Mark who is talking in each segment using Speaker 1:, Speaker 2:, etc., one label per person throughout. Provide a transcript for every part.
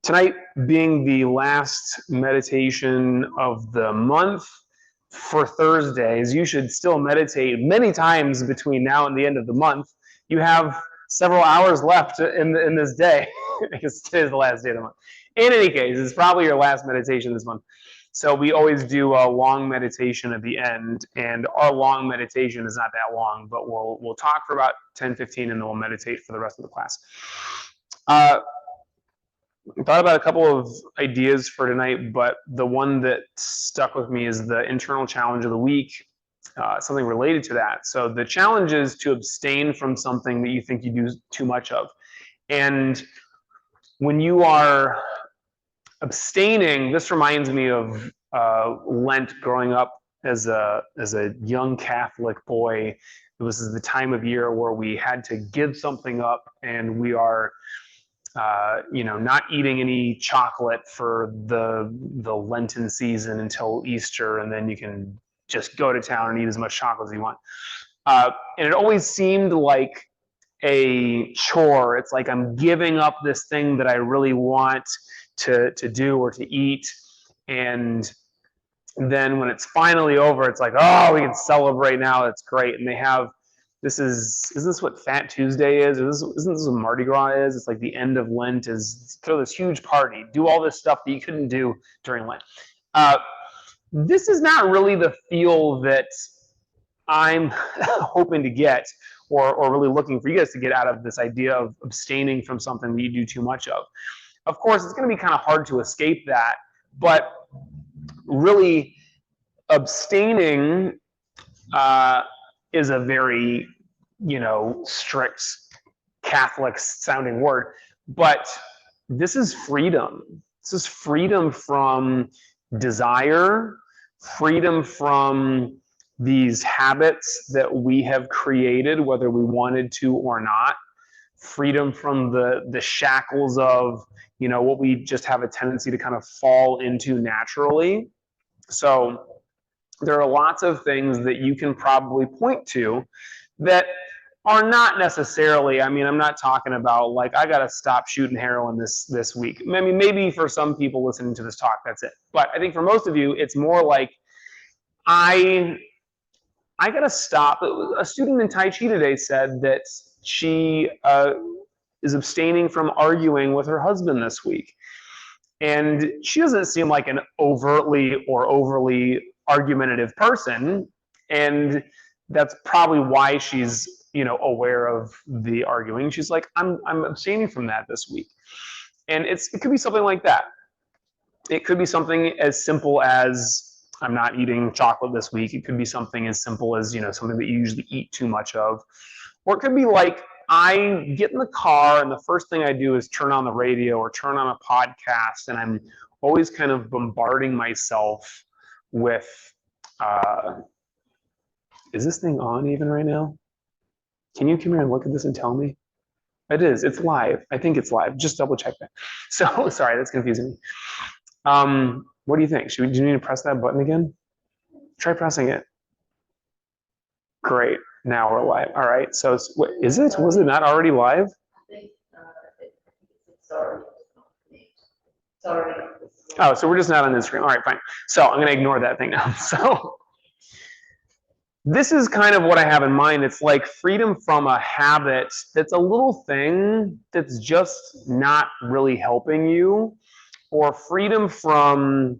Speaker 1: Tonight being the last meditation of the month for Thursdays, you should still meditate many times between now and the end of the month. You have several hours left in this day, because today is the last day of the month. In any case, it's probably your last meditation this month. So we always do a long meditation at the end, and our long meditation is not that long, but we'll talk for about 10, 15, and then we'll meditate for the rest of the class. I thought about a couple of ideas for tonight, but the one that stuck with me is the internal challenge of the week, something related to that. So the challenge is to abstain from something that you think you do too much of. And when you are abstaining, this reminds me of Lent growing up as a young Catholic boy. It was the time of year where we had to give something up, and we are not eating any chocolate for the Lenten season until Easter, and then you can just go to town and eat as much chocolate as you want. And it always seemed like a chore. It's like I'm giving up this thing that I really want to do or to eat, and then when it's finally over, it's like, oh, we can celebrate now. It's great. And they have isn't this what Fat Tuesday is? Or isn't this what Mardi Gras is? It's like the end of Lent is throw this huge party, do all this stuff that you couldn't do during Lent. This is not really the feel that I'm hoping to get, or really looking for you guys to get out of this idea of abstaining from something that you do too much of. Of course, it's going to be kind of hard to escape that, but really abstaining is a very, strict Catholic sounding word, but this is freedom. This is freedom from desire, freedom from these habits that we have created, whether we wanted to or not, freedom from the shackles of, what we just have a tendency to kind of fall into naturally. So there are lots of things that you can probably point to that are not necessarily, I'm not talking about like, I got to stop shooting heroin this week. Maybe for some people listening to this talk, that's it. But I think for most of you, it's more like, I got to stop. A student in Tai Chi today said that she is abstaining from arguing with her husband this week. And she doesn't seem like an overtly argumentative person, and that's probably why she's aware of the arguing. She's like, I'm abstaining from that this week, and it could be something like that. It could be something as simple as I'm not eating chocolate this week. It could be something as simple as something that you usually eat too much of, or it could be like I get in the car and the first thing I do is turn on the radio or turn on a podcast, and I'm always kind of bombarding myself with, is this thing on even right now? Can you come here and look at this and tell me? It is. It's live. I think it's live. Just double check that. So sorry, that's confusing me. What do you think? Do you need to press that button again? Try pressing it. Great. Now we're live. All right. So is it? Was it not already live?
Speaker 2: I think it's already.
Speaker 1: Oh, so we're just not on Instagram. All right, fine. So I'm going to ignore that thing now. So this is kind of what I have in mind. It's like freedom from a habit that's a little thing that's just not really helping you, or freedom from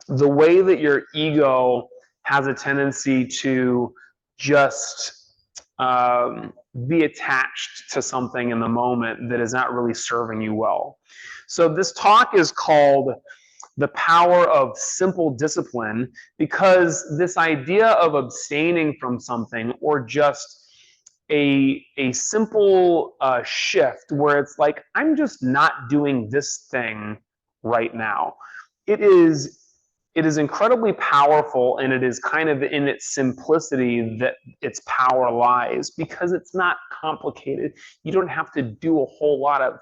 Speaker 1: the way that your ego has a tendency to just be attached to something in the moment that is not really serving you well. So this talk is called The Power of Simple Discipline, because this idea of abstaining from something, or just a simple shift where it's like, I'm just not doing this thing right now. It is incredibly powerful, and it is kind of in its simplicity that its power lies, because it's not complicated. You don't have to do a whole lot of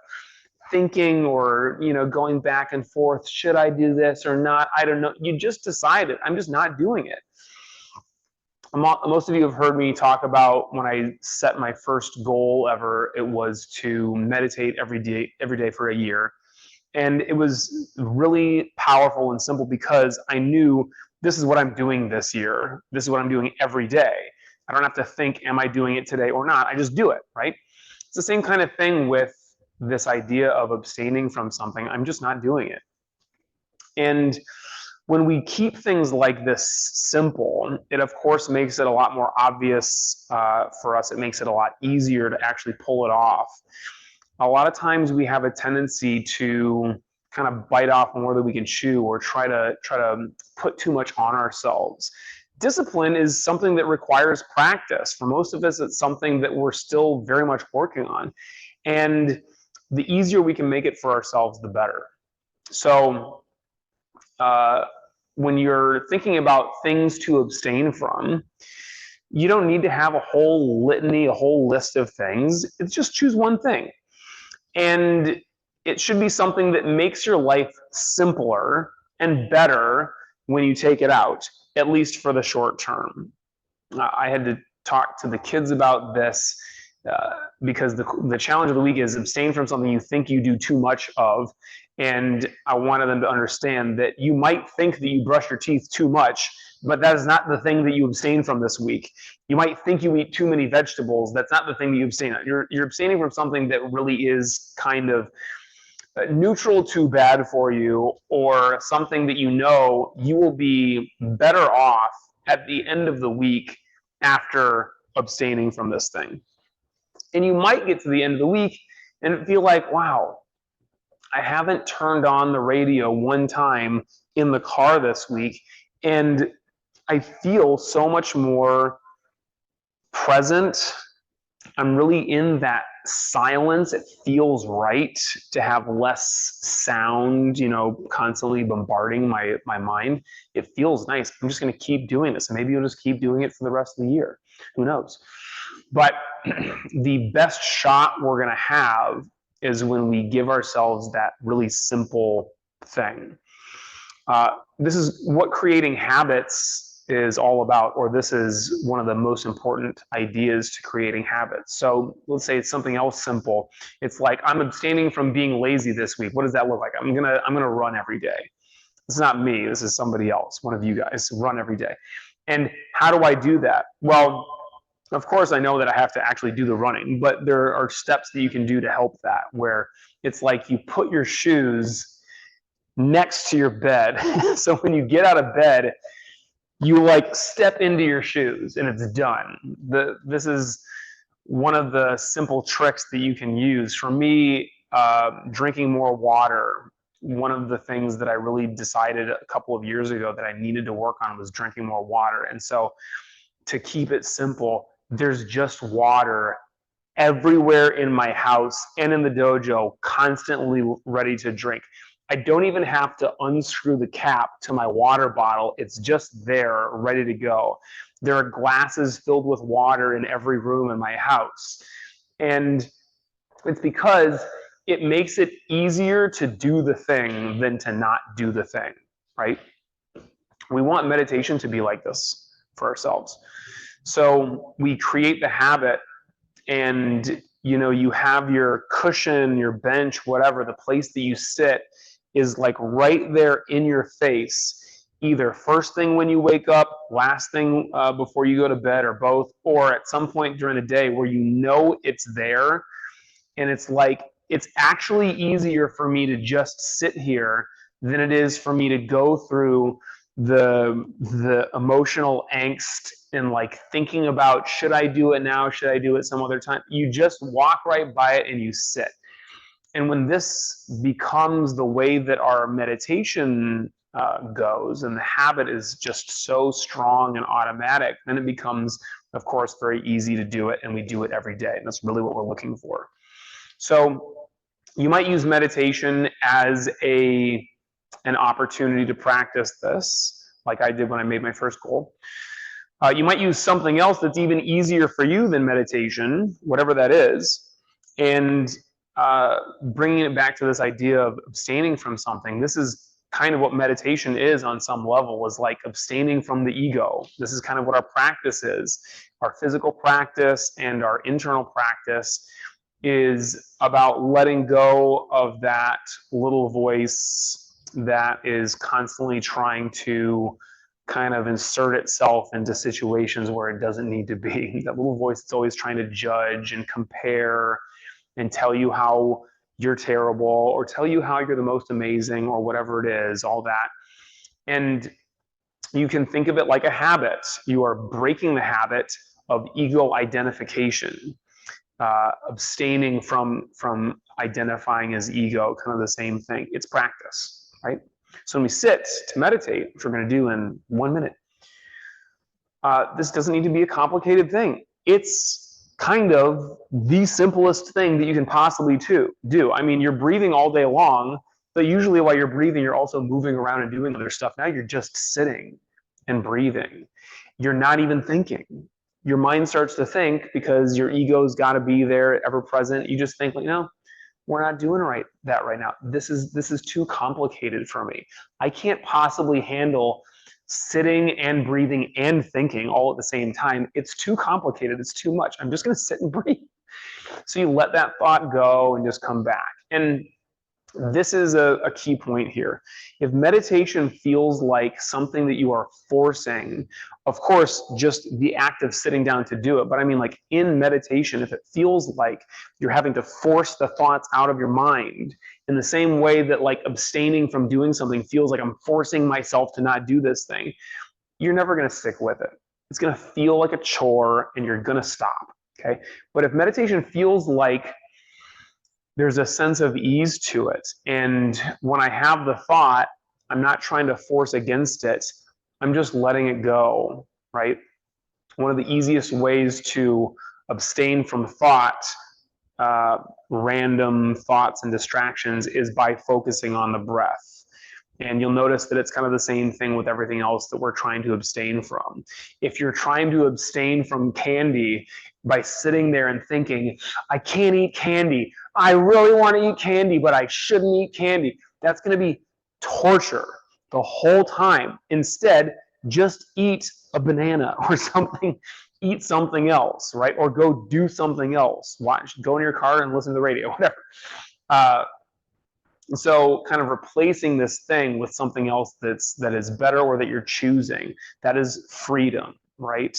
Speaker 1: thinking or going back and forth. Should I do this or not? I don't know. You just decided, I'm just not doing it. Most of you have heard me talk about when I set my first goal ever. It was to meditate every day for a year. And it was really powerful and simple because I knew this is what I'm doing this year. This is what I'm doing every day. I don't have to think, am I doing it today or not? I just do it, right? It's the same kind of thing with this idea of abstaining from something. I'm just not doing it. And when we keep things like this simple, it of course makes it a lot more obvious for us. It makes it a lot easier to actually pull it off. A lot of times we have a tendency to kind of bite off more than we can chew, or try to put too much on ourselves. Discipline is something that requires practice. For most of us, it's something that we're still very much working on. And the easier we can make it for ourselves, the better. So when you're thinking about things to abstain from, you don't need to have a whole litany, a whole list of things. It's just choose one thing. And it should be something that makes your life simpler and better when you take it out, at least for the short term. I had to talk to the kids about this because the challenge of the week is abstain from something you think you do too much of. And I wanted them to understand that you might think that you brush your teeth too much, but that is not the thing that you abstain from this week. You might think you eat too many vegetables. That's not the thing that you abstain on. You're abstaining from something that really is kind of neutral to bad for you, or something that you know you will be better off at the end of the week after abstaining from this thing. And you might get to the end of the week and feel like, wow, I haven't turned on the radio one time in the car this week, and I feel so much more present. I'm really in that silence. It feels right to have less sound, constantly bombarding my mind. It feels nice. I'm just going to keep doing this, and maybe you'll just keep doing it for the rest of the year. Who knows? But the best shot we're going to have is when we give ourselves that really simple thing. This is what creating habits is all about, or this is one of the most important ideas to creating habits. So let's say it's something else simple. It's like, I'm abstaining from being lazy this week. What does that look like? I'm gonna run every day. It's not me. This is somebody else, one of you guys. Run every day. And how do I do that? Well, of course, I know that I have to actually do the running, but there are steps that you can do to help that, where it's like you put your shoes next to your bed. So when you get out of bed, you like step into your shoes and it's done. This is one of the simple tricks that you can use. For me, drinking more water, one of the things that I really decided a couple of years ago that I needed to work on was drinking more water. And so to keep it simple, there's just water everywhere in my house and in the dojo, constantly ready to drink. I don't even have to unscrew the cap to my water bottle. It's just there, ready to go. There are glasses filled with water in every room in my house. And it's because it makes it easier to do the thing than to not do the thing, right? We want meditation to be like this for ourselves. So we create the habit, and you have your cushion, your bench, whatever, the place that you sit is like right there in your face, either first thing when you wake up, last thing before you go to bed, or both, or at some point during the day where it's there. And it's like, it's actually easier for me to just sit here than it is for me to go through the emotional angst and like thinking about, should I do it now? Should I do it some other time? You just walk right by it and you sit. And when this becomes the way that our meditation goes, and the habit is just so strong and automatic, then it becomes, of course, very easy to do it, and we do it every day. And that's really what we're looking for. So you might use meditation as an opportunity to practice this, like I did when I made my first goal. You might use something else that's even easier for you than meditation, whatever that is, and bringing it back to this idea of abstaining from something. This is kind of what meditation is on some level, is like abstaining from the ego. This is kind of what our practice is, our physical practice and our internal practice. is about letting go of that little voice that is constantly trying to kind of insert itself into situations where it doesn't need to be. That little voice that's always trying to judge and compare and tell you how you're terrible or tell you how you're the most amazing or whatever it is, all that. And you can think of it like a habit. You are breaking the habit of ego identification, abstaining from identifying as ego, kind of the same thing. It's practice, right? So when we sit to meditate, which we're going to do in 1 minute, this doesn't need to be a complicated thing. It's kind of the simplest thing that you can possibly do. I mean, you're breathing all day long, but usually while you're breathing, you're also moving around and doing other stuff. Now you're just sitting and breathing. You're not even thinking. Your mind starts to think because your ego's got to be there, ever present. You just think, like, no, we're not doing that right now. This is too complicated for me. I can't possibly handle sitting and breathing and thinking all at the same time. It's too complicated. It's too much. I'm just going to sit and breathe. So you let that thought go and just come back. And this is a key point here. If meditation feels like something that you are forcing, of course, just the act of sitting down to do it, but I mean, like in meditation, if it feels like you're having to force the thoughts out of your mind in the same way that like abstaining from doing something feels like I'm forcing myself to not do this thing, you're never going to stick with it. It's going to feel like a chore and you're going to stop. Okay. But if meditation feels like there's a sense of ease to it. And when I have the thought, I'm not trying to force against it. I'm just letting it go, right? One of the easiest ways to abstain from thought, random thoughts and distractions, is by focusing on the breath. And you'll notice that it's kind of the same thing with everything else that we're trying to abstain from. If you're trying to abstain from candy by sitting there and thinking, I can't eat candy, I really want to eat candy, but I shouldn't eat candy, that's going to be torture the whole time. Instead, just eat a banana or something, eat something else, right? Or go do something else. Go in your car and listen to the radio, whatever. So kind of replacing this thing with something else that is better or that you're choosing, that is freedom, right?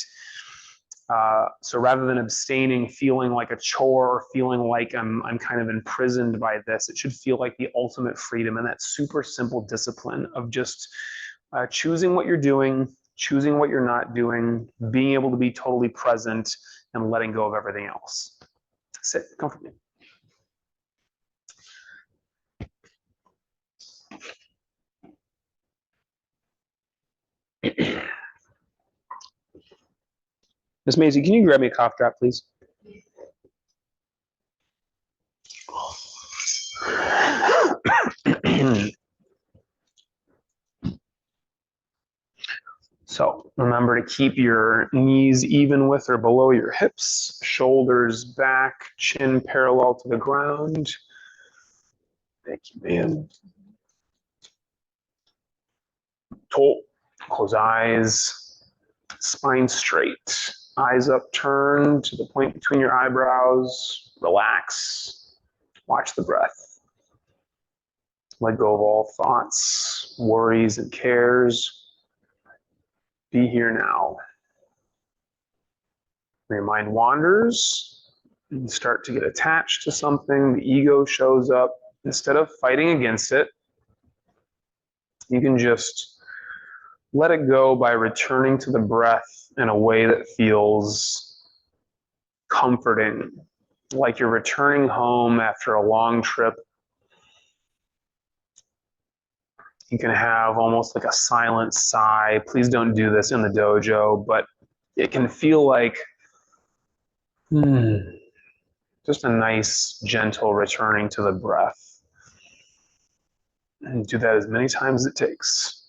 Speaker 1: So rather than abstaining, feeling like a chore, feeling like I'm kind of imprisoned by this, it should feel like the ultimate freedom and that super simple discipline of just choosing what you're doing, choosing what you're not doing, being able to be totally present and letting go of everything else. Sit comfortably. Miss Maisie, can you grab me a cough drop, please? So remember to keep your knees even with or below your hips, shoulders back, chin parallel to the ground. Thank you, man. Close eyes, spine straight, eyes upturned to the point between your eyebrows. Relax, watch the breath. Let go of all thoughts, worries, and cares. Be here now. When your mind wanders, and you start to get attached to something, the ego shows up. Instead of fighting against it, you can just let it go by returning to the breath in a way that feels comforting, like you're returning home after a long trip. You can have almost like a silent sigh. Please don't do this in the dojo, but it can feel like just a nice, gentle returning to the breath. And do that as many times as it takes.